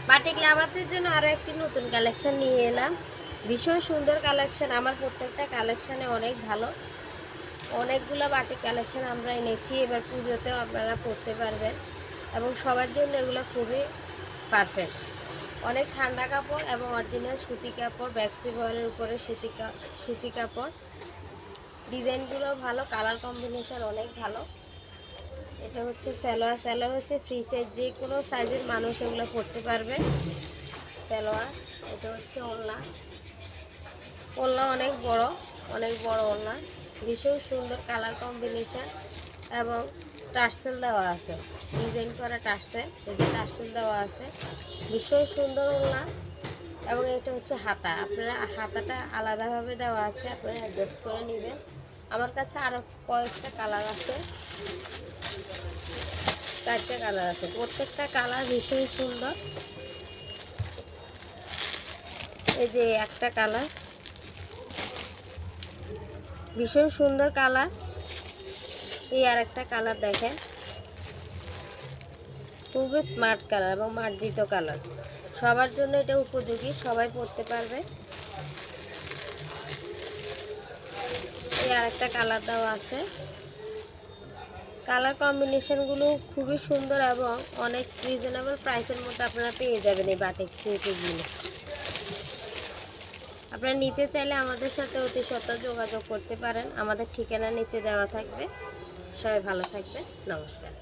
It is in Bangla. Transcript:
বাটিক লাভারদের জন্য আরও একটি নতুন কালেকশন নিয়ে এলাম। ভীষণ সুন্দর কালেকশন। আমার প্রত্যেকটা কালেকশানে অনেক ভালো, অনেকগুলো বাটিক কালেকশন আমরা এনেছি। এবার পুজোতেও আপনারা পরতে পারবেন এবং সবার জন্য এগুলো খুবই পারফেক্ট। অনেক ঠান্ডা কাপড় এবং অরিজিনাল সুতি কাপড়, ব্যাক্সি বয়েলের উপরে সুতি কাপড়। ডিজাইনগুলো ভালো, কালার কম্বিনেশন অনেক ভালো। এটা হচ্ছে সালোয়ার হচ্ছে ফ্রি সাইজ, যে কোনো সাইজের মানুষ এগুলো পরতে পারবে। সালোয়ার, এটা হচ্ছে ওড়না অনেক বড় ওড়না। ভীষণ সুন্দর কালার কম্বিনেশন এবং টার্সেল দেওয়া আছে, ডিজাইন করা টার্সেল, এই যে টার্সেল দেওয়া আছে। ভীষণ সুন্দর ওড়না। এবং এটা হচ্ছে হাতা, আপনারা হাতাটা আলাদাভাবে দেওয়া আছে, আপনারা অ্যাডজাস্ট করে নেবেন। আমার কাছে আরও কয়েকটা কালার আছে, 4টে কালার আছে, প্রত্যেকটা কালার ভীষণ সুন্দর। এই যে একটা কালার, ভীষণ সুন্দর কালার। এই আর একটা কালার দেখেন, খুবই স্মার্ট কালার এবং মার্জিত কালার। সবার জন্য এটা উপযোগী, সবাই পরতে পারবে। এই আর একটা কালার দেওয়া আছে। কালার কম্বিনেশনগুলো খুবই সুন্দর এবং অনেক রিজনেবল প্রাইসের মধ্যে আপনারা পেয়ে যাবেন এই বাটিক থ্রিপিসগুলো। আপনারা নিতে চাইলে আমাদের সাথে অতি সত্ত্বর যোগাযোগ করতে পারেন। আমাদের ঠিকানা নিচে দেওয়া থাকবে। সবাই ভালো থাকবে, নমস্কার।